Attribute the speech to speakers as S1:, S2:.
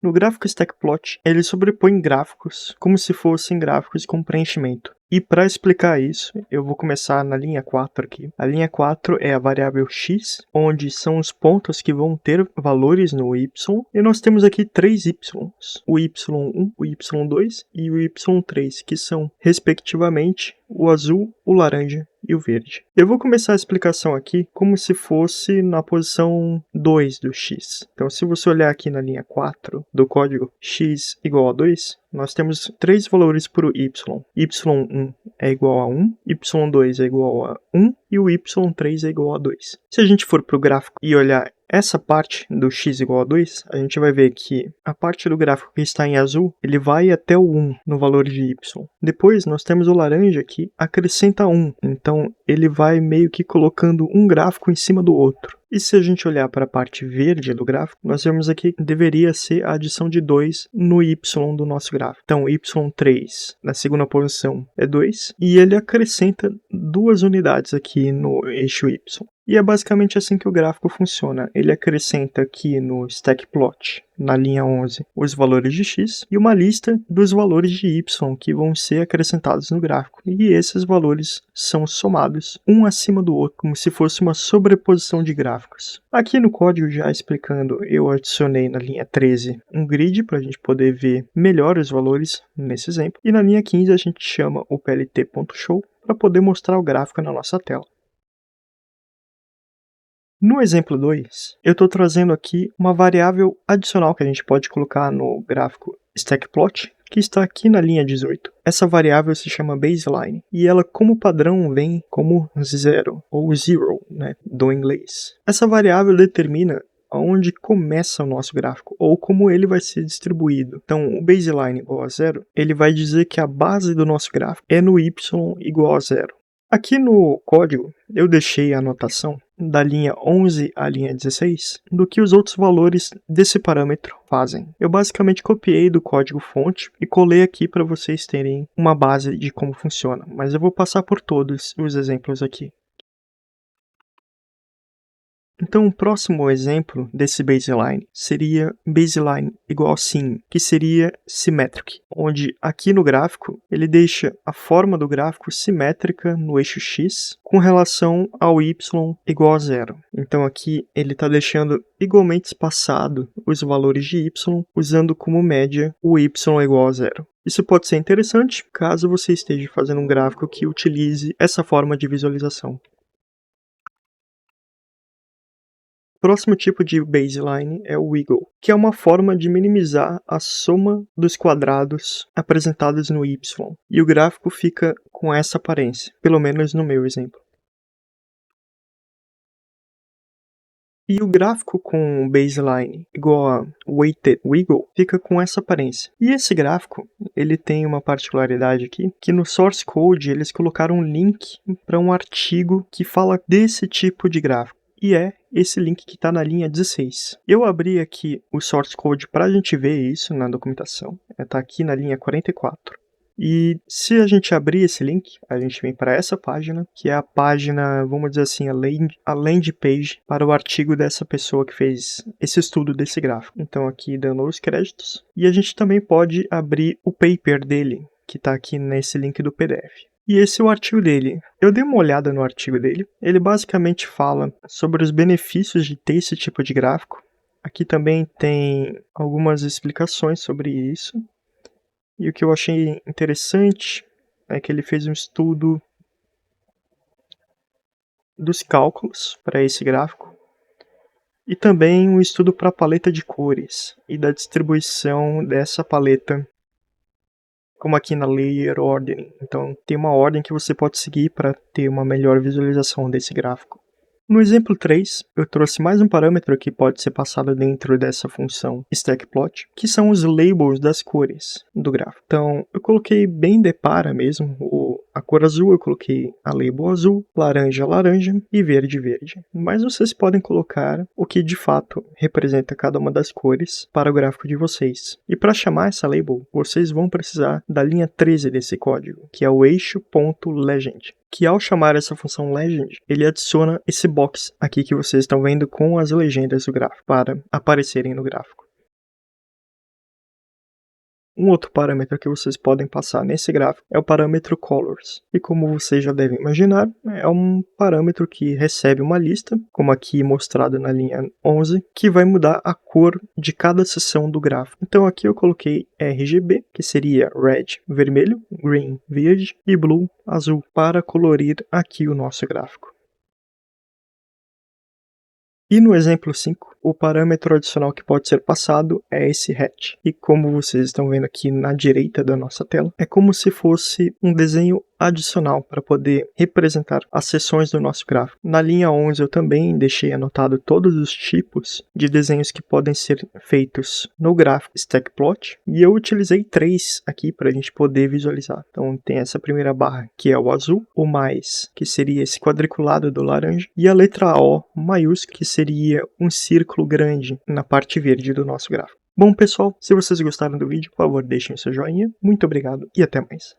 S1: No gráfico stackplot, ele sobrepõe gráficos como se fossem gráficos com preenchimento. E para explicar isso, eu vou começar na linha 4 aqui. A linha 4 é a variável x, onde são os pontos que vão ter valores no y. E nós temos aqui 3 y's, o y1, o y2 e o y3, que são, respectivamente, o azul, o laranja e o verde. Eu vou começar a explicação aqui como se fosse na posição 2 do x. Então, se você olhar aqui na linha 4 do código x igual a 2, nós temos 3 valores para o y. y1 é igual a 1, y2 é igual a 1 e o y3 é igual a 2. Se a gente for para o gráfico e olhar essa parte do x igual a 2, a gente vai ver que a parte do gráfico que está em azul, ele vai até o 1 no valor de y. Depois nós temos o laranja que acrescenta 1, então ele vai meio que colocando um gráfico em cima do outro. E se a gente olhar para a parte verde do gráfico, nós vemos aqui que deveria ser a adição de 2 no y do nosso gráfico. Então, y3 na segunda posição é 2 e ele acrescenta 2 unidades aqui no eixo y. E é basicamente assim que o gráfico funciona. Ele acrescenta aqui no stackplot, na linha 11, os valores de x e uma lista dos valores de y que vão ser acrescentados no gráfico. E esses valores são somados um acima do outro, como se fosse uma sobreposição de gráficos. Aqui no código, já explicando, eu adicionei na linha 13 um grid para a gente poder ver melhor os valores nesse exemplo. E na linha 15 a gente chama o plt.show para poder mostrar o gráfico na nossa tela. No exemplo 2, eu estou trazendo aqui uma variável adicional que a gente pode colocar no gráfico stackplot, que está aqui na linha 18. Essa variável se chama baseline, e ela como padrão vem como 0, ou zero, do inglês. Essa variável determina onde começa o nosso gráfico, ou como ele vai ser distribuído. Então, o baseline igual a 0, ele vai dizer que a base do nosso gráfico é no y igual a 0. Aqui no código, eu deixei a anotação da linha 11 à linha 16 do que os outros valores desse parâmetro fazem. Eu basicamente copiei do código fonte e colei aqui para vocês terem uma base de como funciona, mas eu vou passar por todos os exemplos aqui. Então, o próximo exemplo desse baseline seria baseline igual a sim, que seria symmetric, onde aqui no gráfico ele deixa a forma do gráfico simétrica no eixo x com relação ao y igual a 0. Então aqui ele está deixando igualmente espaçado os valores de y, usando como média o y igual a 0. Isso pode ser interessante caso você esteja fazendo um gráfico que utilize essa forma de visualização. O próximo tipo de baseline é o wiggle, que é uma forma de minimizar a soma dos quadrados apresentados no y, e o gráfico fica com essa aparência, pelo menos no meu exemplo. E o gráfico com baseline igual a weighted wiggle fica com essa aparência. E esse gráfico, ele tem uma particularidade aqui, que no source code eles colocaram um link para um artigo que fala desse tipo de gráfico. E é esse link que está na linha 16. Eu abri aqui o source code para a gente ver isso na documentação. Está aqui na linha 44. E se a gente abrir esse link, a gente vem para essa página, que é a página, vamos dizer assim, a landing page para o artigo dessa pessoa que fez esse estudo desse gráfico. Então aqui dando os créditos. E a gente também pode abrir o paper dele, que está aqui nesse link do PDF. E esse é o artigo dele. Eu dei uma olhada no artigo dele. Ele basicamente fala sobre os benefícios de ter esse tipo de gráfico. Aqui também tem algumas explicações sobre isso. E o que eu achei interessante é que ele fez um estudo dos cálculos para esse gráfico. E também um estudo para a paleta de cores e da distribuição dessa paleta, como aqui na Layer Ordering. Então, tem uma ordem que você pode seguir para ter uma melhor visualização desse gráfico. No exemplo 3, eu trouxe mais um parâmetro que pode ser passado dentro dessa função stackplot, que são os labels das cores do gráfico. Então, eu coloquei bem de para mesmo, a cor azul eu coloquei a label azul, laranja, laranja e verde, verde. Mas vocês podem colocar o que de fato representa cada uma das cores para o gráfico de vocês. E para chamar essa label, vocês vão precisar da linha 13 desse código, que é o eixo.legend. Que ao chamar essa função legend, ele adiciona esse box aqui que vocês estão vendo com as legendas do gráfico para aparecerem no gráfico. Um outro parâmetro que vocês podem passar nesse gráfico é o parâmetro Colors. E como vocês já devem imaginar, é um parâmetro que recebe uma lista, como aqui mostrado na linha 11, que vai mudar a cor de cada seção do gráfico. Então aqui eu coloquei RGB, que seria Red, vermelho, Green, verde e Blue, azul, para colorir aqui o nosso gráfico. E no exemplo 5, o parâmetro adicional que pode ser passado é esse hatch. E como vocês estão vendo aqui na direita da nossa tela, é como se fosse um desenho adicional para poder representar as seções do nosso gráfico. Na linha 11 eu também deixei anotado todos os tipos de desenhos que podem ser feitos no gráfico StackPlot, e eu utilizei 3 aqui para a gente poder visualizar. Então tem essa primeira barra que é o azul, o mais, que seria esse quadriculado do laranja, e a letra O maiúscula, que seria um círculo grande na parte verde do nosso gráfico. Bom pessoal, se vocês gostaram do vídeo, por favor deixem seu joinha, muito obrigado e até mais.